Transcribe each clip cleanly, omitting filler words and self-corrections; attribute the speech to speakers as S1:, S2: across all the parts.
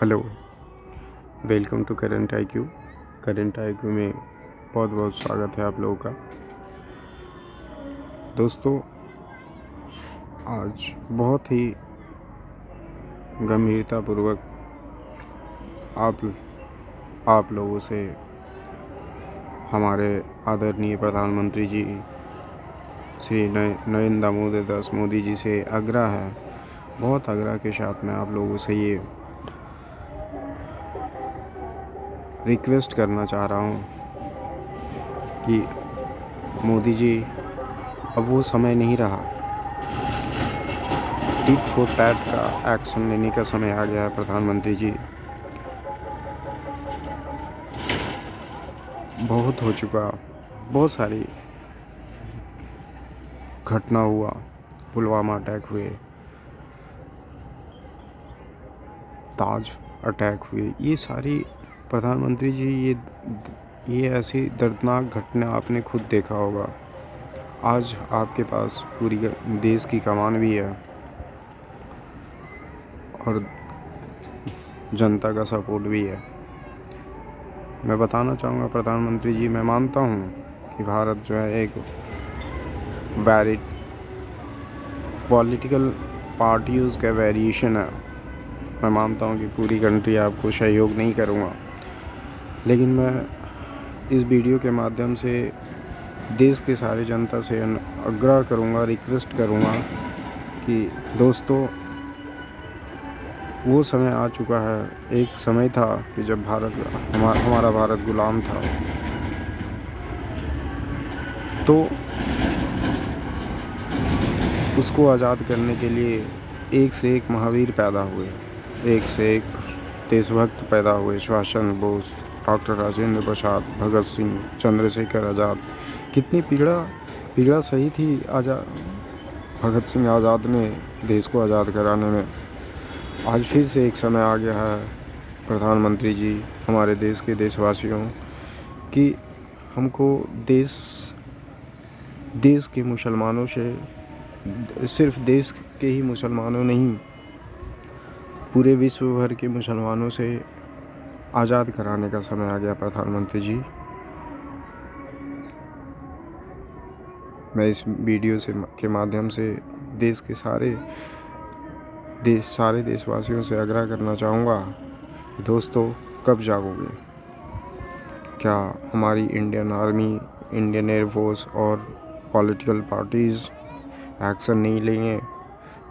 S1: Hello, welcome to current IQ. Current IQ में बहुत बहुत स्वागत है आप लोगों का। दोस्तों, आज बहुत ही गंभीरतापूर्वक आप लोगों से हमारे आदरणीय प्रधानमंत्री जी श्री नरेंद्र दामोदर दास मोदी जी से आग्रह है, बहुत आग्रह के साथ मैं आप लोगों से ये रिक्वेस्ट करना चाह रहा हूँ कि मोदी जी, अब वो समय नहीं रहा। टिट फॉर टैट का एक्शन लेने का समय आ गया है। प्रधानमंत्री जी, बहुत हो चुका, बहुत सारी घटना हुआ, पुलवामा अटैक हुए, ताज अटैक हुए, ये सारी प्रधानमंत्री जी ये ऐसी दर्दनाक घटना आपने खुद देखा होगा। आज आपके पास पूरी देश की कमान भी है और जनता का सपोर्ट भी है। मैं बताना चाहूँगा प्रधानमंत्री जी, मैं मानता हूँ कि भारत जो है एक वैलिड पॉलिटिकल पार्टीज़ का वेरिएशन है। मैं मानता हूँ कि पूरी कंट्री आपको सहयोग नहीं करूँगा, लेकिन मैं इस वीडियो के माध्यम से देश के सारे जनता से आग्रह करूँगा, रिक्वेस्ट करूँगा कि दोस्तों, वो समय आ चुका है। एक समय था कि जब हमारा भारत गुलाम था, तो उसको आज़ाद करने के लिए एक से एक महावीर पैदा हुए, एक से एक देशभक्त पैदा हुए। सुभाष चंद्र बोस, डॉक्टर राजेंद्र प्रसाद, भगत सिंह, चंद्रशेखर आज़ाद। कितनी पीड़ा सही थी भगत सिंह आज़ाद ने देश को आज़ाद कराने में। आज फिर से एक समय आ गया है प्रधानमंत्री जी, हमारे देश के देशवासियों, कि हमको देश के मुसलमानों से, सिर्फ देश के ही मुसलमानों नहीं, पूरे विश्व भर के मुसलमानों से आज़ाद कराने का समय आ गया। प्रधानमंत्री जी, मैं इस वीडियो के माध्यम से देश के सारे देशवासियों से आग्रह करना चाहूँगा कि दोस्तों, कब जागोगे? क्या हमारी इंडियन आर्मी, इंडियन एयरफोर्स और पॉलिटिकल पार्टीज़ एक्शन नहीं लेंगे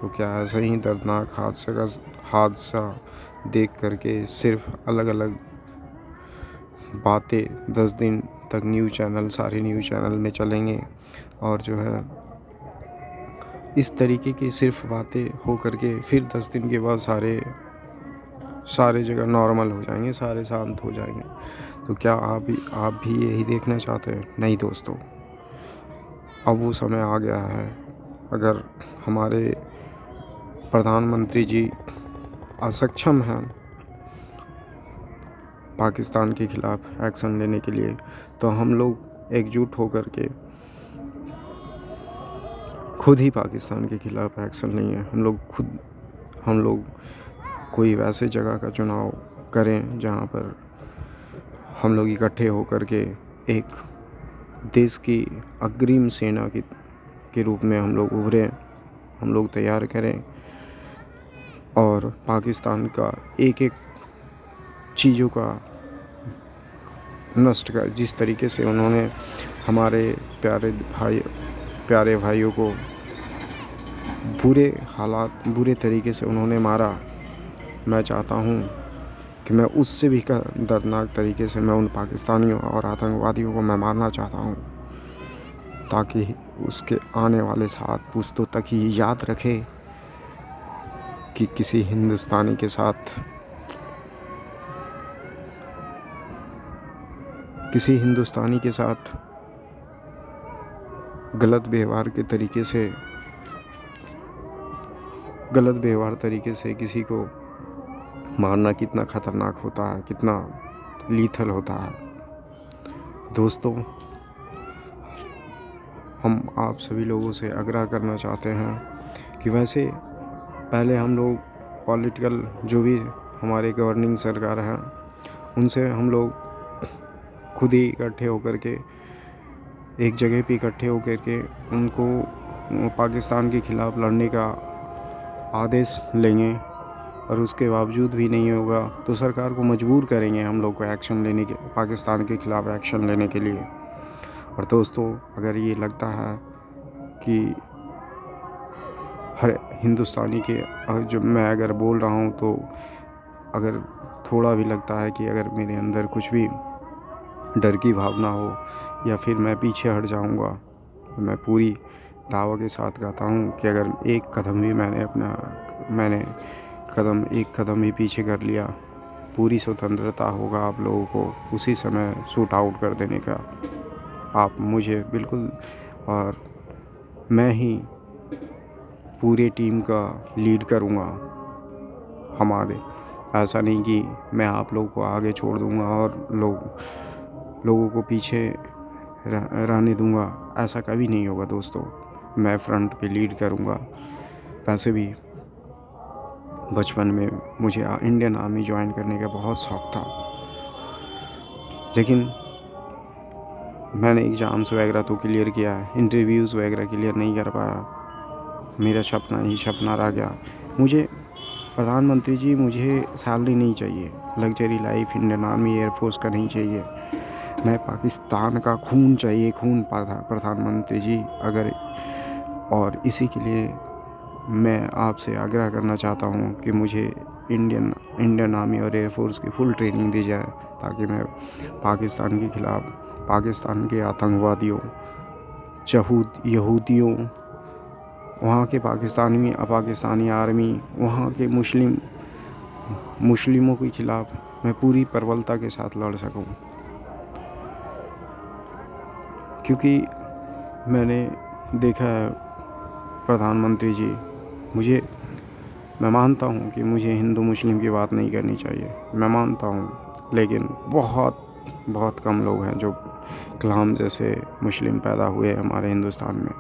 S1: तो क्या ऐसा ही दर्दनाक हादसा देख करके सिर्फ अलग अलग बातें 10 दिन तक सारे न्यूज़ चैनल में चलेंगे, और जो है इस तरीके की सिर्फ बातें हो करके फिर 10 दिन के बाद सारे जगह नॉर्मल हो जाएंगे, सारे शांत हो जाएंगे? तो क्या आप भी यही देखना चाहते हैं? नहीं दोस्तों, अब वो समय आ गया है। अगर हमारे प्रधानमंत्री जी असक्षम हैं पाकिस्तान के खिलाफ एक्शन लेने के लिए, तो हम लोग एकजुट होकर के खुद ही पाकिस्तान के खिलाफ एक्शन लेंगे। हम लोग कोई वैसे जगह का चुनाव करें जहां पर हम लोग इकट्ठे होकर के एक देश की अग्रिम सेना के रूप में हम लोग उभरें, हम लोग तैयार करें, और पाकिस्तान का एक एक चीज़ों का नष्ट कर। जिस तरीके से उन्होंने हमारे प्यारे भाइयों को बुरे तरीके से उन्होंने मारा, मैं चाहता हूँ कि मैं उससे भी दर्दनाक तरीके से मैं उन पाकिस्तानियों और आतंकवादियों को मैं मारना चाहता हूँ, ताकि उसके आने वाले 7 पुश्तों तक ही याद रखे कि किसी हिंदुस्तानी के साथ गलत व्यवहार तरीके से किसी को मारना कितना ख़तरनाक होता है, कितना लीथल होता है। दोस्तों, हम आप सभी लोगों से आग्रह करना चाहते हैं कि वैसे पहले हम लोग पॉलिटिकल जो भी हमारे गवर्निंग सरकार हैं उनसे हम लोग खुद ही इकट्ठे होकर के एक जगह पे इकट्ठे होकर के उनको पाकिस्तान के ख़िलाफ़ लड़ने का आदेश लेंगे, और उसके बावजूद भी नहीं होगा तो सरकार को मजबूर करेंगे हम लोग को एक्शन लेने के, पाकिस्तान के ख़िलाफ़ एक्शन लेने के लिए। और दोस्तों, अगर ये लगता है कि हर हिंदुस्तानी के जो मैं अगर बोल रहा हूँ तो अगर थोड़ा भी लगता है कि अगर मेरे अंदर कुछ भी डर की भावना हो या फिर मैं पीछे हट जाऊँगा, तो मैं पूरी दावा के साथ कहता हूँ कि अगर एक कदम भी मैंने एक कदम भी पीछे कर लिया, पूरी स्वतंत्रता होगा आप लोगों को उसी समय शूट आउट कर देने का। आप मुझे बिल्कुल, और मैं ही पूरे टीम का लीड करूँगा हमारे। ऐसा नहीं कि मैं आप लोगों को आगे छोड़ दूँगा और लोगों को पीछे रहने दूँगा, ऐसा कभी नहीं होगा दोस्तों। मैं फ्रंट पे लीड करूँगा। वैसे भी बचपन में मुझे इंडियन आर्मी ज्वाइन करने का बहुत शौक़ था, लेकिन मैंने एग्ज़ाम्स वगैरह तो क्लियर किया है, इंटरव्यूज़ वगैरह क्लियर नहीं कर पाया। मेरा सपना ही सपना रह गया। मुझे प्रधानमंत्री जी, मुझे सैलरी नहीं चाहिए, luxury life Indian army air force का नहीं चाहिए, मैं पाकिस्तान का खून चाहिए, खून प्रधानमंत्री जी। और इसी के लिए मैं आपसे आग्रह करना चाहता हूँ कि मुझे इंडियन आर्मी और एयरफोर्स की फुल ट्रेनिंग दी जाए, ताकि मैं पाकिस्तान के ख़िलाफ़, पाकिस्तान के आतंकवादियों, यहूदियों, वहाँ के पाकिस्तानी आर्मी, वहाँ के मुस्लिमों के ख़िलाफ़ मैं पूरी प्रबलता के साथ लड़ सकूं। क्योंकि मैंने देखा है प्रधानमंत्री जी, मैं मानता हूँ कि मुझे हिंदू मुस्लिम की बात नहीं करनी चाहिए, मैं मानता हूँ, लेकिन बहुत बहुत कम लोग हैं जो कलाम जैसे मुस्लिम पैदा हुए हमारे हिंदुस्तान में।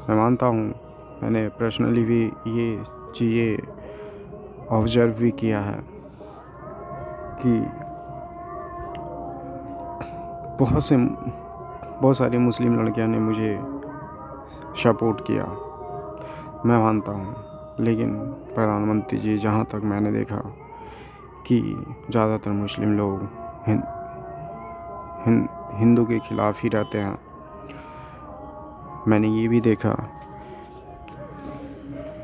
S1: मैं मानता हूँ, मैंने पर्सनली भी ये चीज़ें ऑब्ज़र्व भी किया है कि बहुत सारी मुस्लिम लड़कियां ने मुझे सपोर्ट किया, मैं मानता हूँ। लेकिन प्रधानमंत्री जी, जहाँ तक मैंने देखा कि ज़्यादातर मुस्लिम लोग हिंदू के ख़िलाफ़ ही रहते हैं। मैंने ये भी देखा,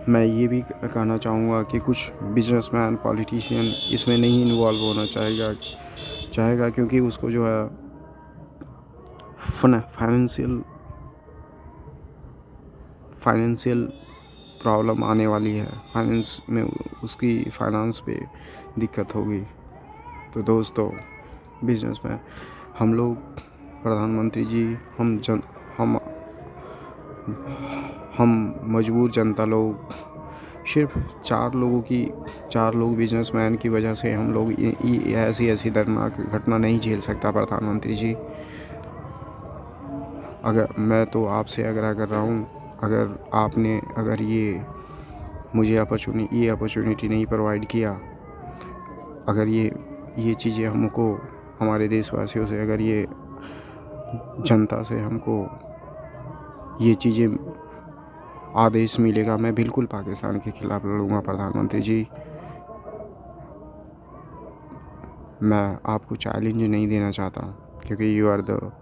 S1: मैं ये भी कहना चाहूँगा कि कुछ बिजनेसमैन, पॉलिटिशियन इसमें नहीं इन्वॉल्व होना चाहेगा, क्योंकि उसको जो है फाइनेंशियल प्रॉब्लम आने वाली है, फाइनेंस पे दिक्कत होगी। तो दोस्तों, बिजनेसमैन हम लोग, प्रधानमंत्री जी, हम मजबूर जनता लोग, सिर्फ 4 लोग बिजनेसमैन की वजह से हम लोग ऐसी दर्दनाक घटना नहीं झेल सकता। प्रधानमंत्री जी, मैं तो आपसे आग्रह कर रहा हूँ, अगर ये मुझे अपॉर्चुनिटी नहीं प्रोवाइड किया, अगर ये चीज़ें हमको, हमारे देशवासियों से, अगर ये जनता से हमको ये चीज़ें आदेश मिलेगा, मैं बिल्कुल पाकिस्तान के ख़िलाफ़ लड़ूंगा। प्रधानमंत्री जी, मैं आपको चैलेंज नहीं देना चाहता, क्योंकि you are the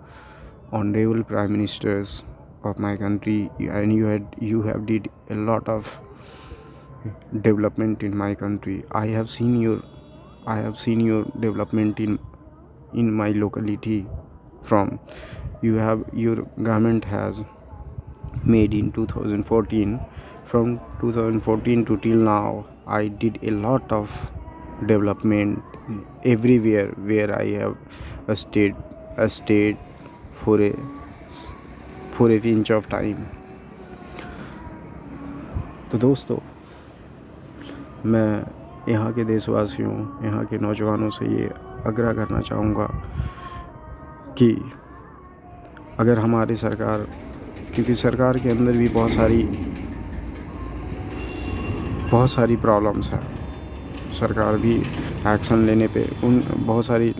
S1: honorable prime ministers of my country, and you have did a lot of development in my country. I have seen your development in my locality. Your government has made in 2014. From 2014 to till now, I did a lot of development everywhere where I have stayed for a pinch of time. तो दोस्तों, मैं यहाँ के देशवासियों, यहाँ के नौजवानों से ये आग्रह करना चाहूँगा कि अगर हमारी सरकार, क्योंकि सरकार के अंदर भी बहुत सारी प्रॉब्लम्स हैं, सरकार भी एक्शन लेने पे उन बहुत सारी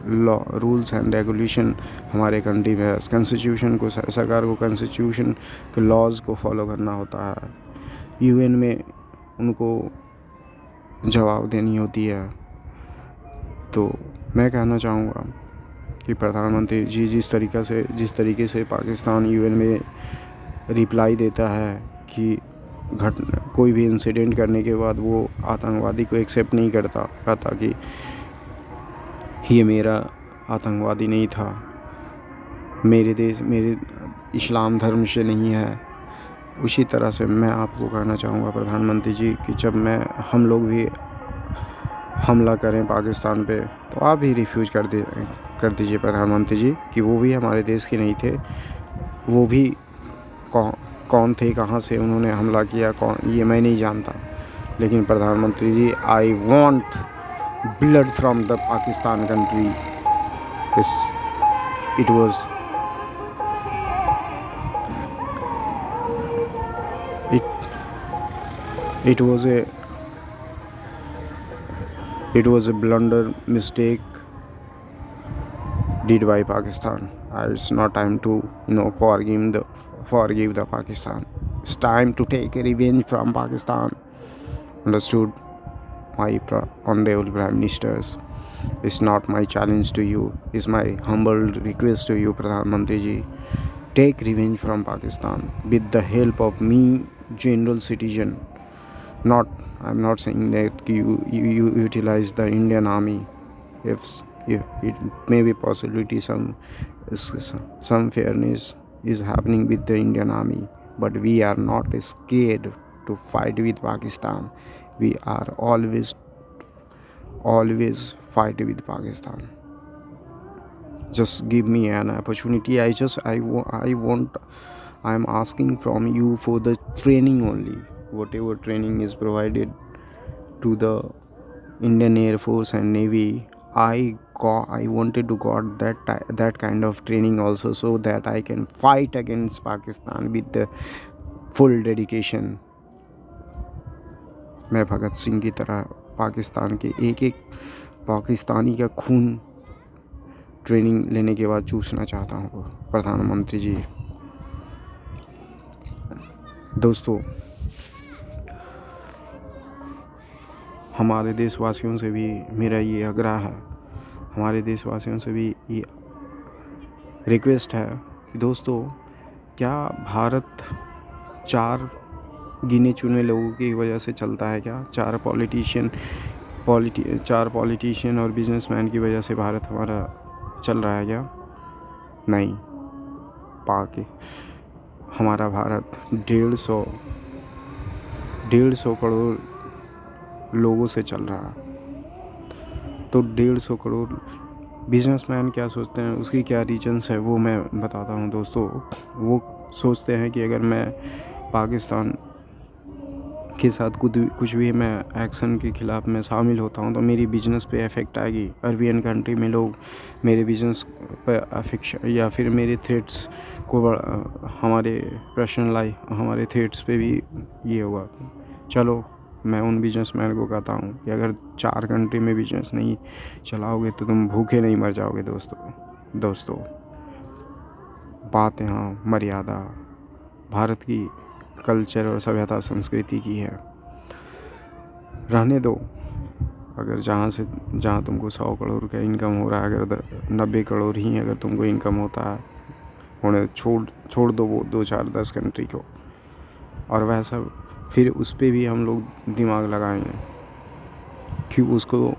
S1: लॉ रूल्स एंड रेगुलेशन हमारे कंट्री में है। कॉन्स्टिट्यूशन को सरकार को कॉन्स्टिट्यूशन के लॉज को फॉलो करना होता है। यूएन में उनको जवाब देनी होती है। तो मैं कहना चाहूँगा कि प्रधानमंत्री जी जिस तरीके से पाकिस्तान यूएन में रिप्लाई देता है कि कोई भी इंसिडेंट करने के बाद वो आतंकवादी को एक्सेप्ट नहीं करता, कहता कि ये मेरा आतंकवादी नहीं था, मेरे इस्लाम धर्म से नहीं है। उसी तरह से मैं आपको कहना चाहूँगा प्रधानमंत्री जी कि जब हम लोग भी हमला करें पाकिस्तान पे तो आप भी रिफ्यूज़ कर दीजिए प्रधानमंत्री जी कि वो भी हमारे देश के नहीं थे। वो भी कौन थे, कहाँ से उन्होंने हमला किया, ये मैं नहीं जानता। लेकिन प्रधानमंत्री ji, I want blood from the Pakistan country. It was a blunder mistake did by Pakistan. It's not time to forgive the Pakistan. It's time to take a revenge from Pakistan. Understood, my honorable Prime Ministers? It's not my challenge to you. It's my humble request to you, Pradhan Mantri ji. Take revenge from Pakistan with the help of me, general citizen. I'm not saying that you utilize the Indian army. If it may be possibility some fairness is happening with the Indian army, but we are not scared to fight with Pakistan. We are always fight with Pakistan. Just give me an opportunity. I'm asking from you for the training only. Whatever training is provided to the Indian Air Force and Navy, I wanted to got that kind of training also, so that I can fight against Pakistan with the full dedication. मैं भगत सिंह की तरह पाकिस्तान के एक पाकिस्तानी का खून training लेने के बाद चूसना चाहता हूँ प्रधानमंत्री जी। दोस्तों, हमारे देशवासियों से भी मेरा ये आग्रह है, हमारे देशवासियों से भी ये रिक्वेस्ट है कि दोस्तों, क्या भारत 4 गिने चुने लोगों की वजह से चलता है क्या? 4 पॉलिटिशियन और बिजनेसमैन की वजह से भारत हमारा चल रहा है क्या? नहीं, हमारा भारत 150 करोड़ लोगों से चल रहा है। तो 150 करोड़ बिजनेसमैन क्या सोचते हैं, उसकी क्या रीजंस है, वो मैं बताता हूँ दोस्तों। वो सोचते हैं कि अगर मैं पाकिस्तान के साथ कुछ भी मैं एक्शन के ख़िलाफ़ मैं शामिल होता हूँ तो मेरी बिजनेस पे इफ़ेक्ट आएगी। अरबियन कंट्री में लोग मेरे बिजनेस पर अफेक्शन या फिर मेरे थ्रेट्स को हमारे पर्सनल लाइफ, हमारे थ्रेट्स पे भी ये होगा। चलो, मैं उन बिजनेसमैन को कहता हूँ कि अगर 4 कंट्री में बिजनेस नहीं चलाओगे तो तुम भूखे नहीं मर जाओगे। दोस्तों, बात यहाँ मर्यादा भारत की कल्चर और सभ्यता संस्कृति की है। रहने दो। अगर जहाँ तुमको 100 करोड़ का इनकम हो रहा है, अगर 90 करोड़ ही अगर तुमको इनकम होता है, उन्हें छोड़ दो वो 2, 4, 10 कंट्री को। और वैसा फिर उस पर भी हम लोग दिमाग लगाएंगे कि उसको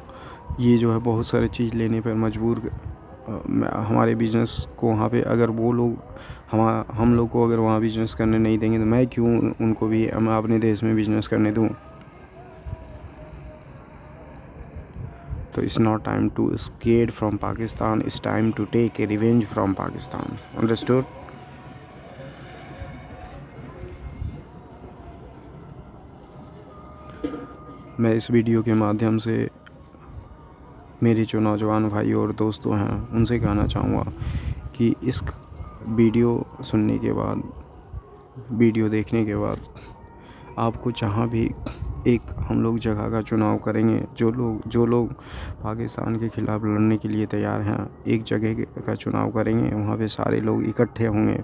S1: ये जो है बहुत सारी चीज़ लेने पर मजबूर हमारे बिजनेस को वहाँ पे अगर वो लोग हम लोग को अगर वहाँ बिजनेस करने नहीं देंगे तो मैं क्यों उनको भी अपने देश में बिजनेस करने दूँ। तो it's not time to escape from Pakistan, it's time to take a revenge from Pakistan. Understood? मैं इस वीडियो के माध्यम से मेरे जो नौजवान भाई और दोस्तों हैं उनसे कहना चाहूँगा कि इस वीडियो सुनने के बाद, वीडियो देखने के बाद आपको जहाँ भी एक हम लोग जगह का चुनाव करेंगे। जो लोग पाकिस्तान के ख़िलाफ़ लड़ने के लिए तैयार हैं, एक जगह का चुनाव करेंगे। वहाँ पे सारे लोग इकट्ठे होंगे।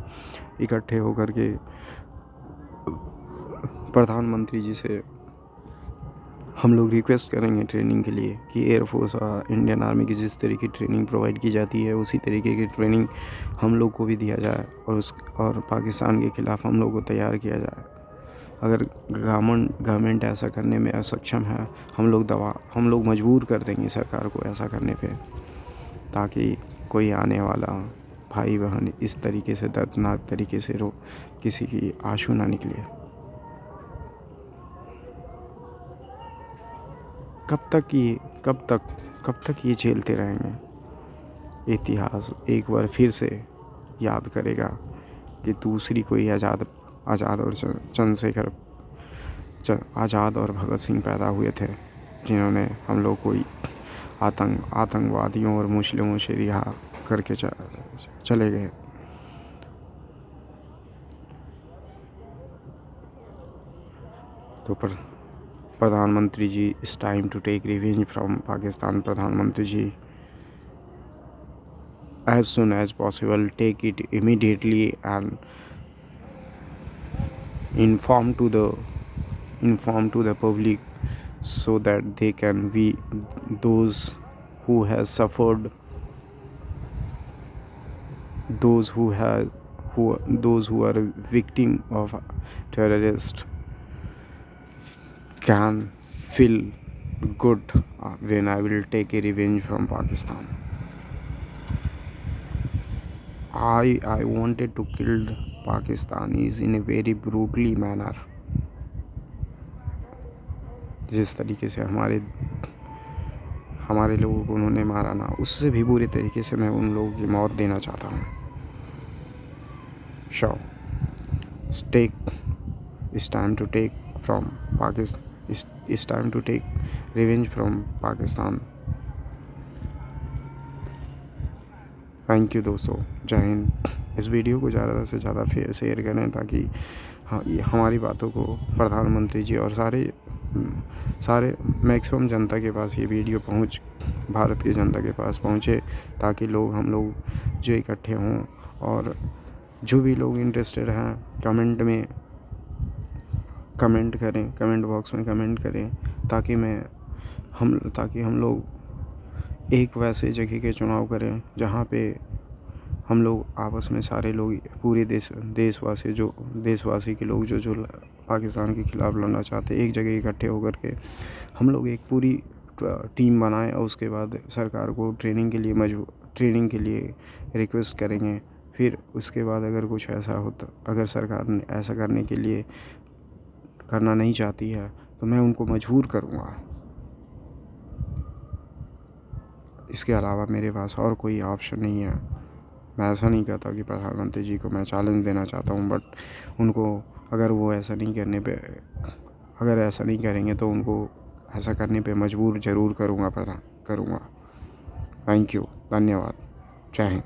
S1: इकट्ठे होकर के प्रधानमंत्री जी से हम लोग रिक्वेस्ट करेंगे ट्रेनिंग के लिए कि एयरफोर्स और इंडियन आर्मी की जिस तरीके की ट्रेनिंग प्रोवाइड की जाती है उसी तरीके की ट्रेनिंग हम लोग को भी दिया जाए और पाकिस्तान के ख़िलाफ़ हम लोग को तैयार किया जाए। अगर गवर्नमेंट ऐसा करने में असक्षम है, हम लोग मजबूर कर देंगे सरकार को ऐसा करने पे, ताकि कोई आने वाला भाई बहन इस तरीके से दर्दनाक तरीके से किसी की आंसू ना निकले। कब तक ये झेलते रहेंगे। इतिहास एक बार फिर से याद करेगा कि दूसरी कोई आज़ाद और भगत सिंह पैदा हुए थे, जिन्होंने हम लोग को आतंकवादियों और मुस्लिमों से रिहा करके चले गए। तो प्रधानमंत्री ji, it's time to take revenge from Pakistan. प्रधानमंत्री ji, as soon as possible, take it immediately and inform to the public, so that they can be those who has suffered, those who are victim of terrorists can feel good when I will take a revenge from Pakistan. I wanted to kill Pakistanis in a very brutally manner. जिस तरीके से हमारे लोगों को उन्होंने मारा ना, उससे भी बुरे तरीके से मैं उन लोगों की मौत देना चाहता हूँ। Sure, it's time to take from Pakistan. It's time to take revenge from Pakistan. Thank you दोस्तों, जय हिंद। इस वीडियो को ज़्यादा से ज़्यादा शेयर करें, ताकि हमारी बातों को प्रधानमंत्री जी और सारे मैक्सिमम जनता के पास ये वीडियो भारत की जनता के पास पहुँचे, ताकि हम लोग जो इकट्ठे हों, और जो भी लोग इंटरेस्टेड हैं कमेंट बॉक्स में कमेंट करें, ताकि हम लोग एक वैसे जगह के चुनाव करें जहाँ पे हम लोग आपस में सारे लोग, पूरे देशवासी के लोग जो पाकिस्तान के ख़िलाफ़ लड़ना चाहते हैं, एक जगह इकट्ठे होकर के हम लोग एक पूरी टीम बनाएं, और उसके बाद सरकार को ट्रेनिंग के लिए रिक्वेस्ट करेंगे। फिर उसके बाद अगर कुछ ऐसा होता, अगर सरकार ऐसा करना नहीं चाहती है, तो मैं उनको मजबूर करूँगा। इसके अलावा मेरे पास और कोई ऑप्शन नहीं है। मैं ऐसा नहीं कहता कि प्रधानमंत्री जी को मैं चैलेंज देना चाहता हूँ, बट उनको अगर ऐसा नहीं करेंगे तो उनको ऐसा करने पे मजबूर ज़रूर करूँगा। थैंक यू, धन्यवाद, जय हिंद।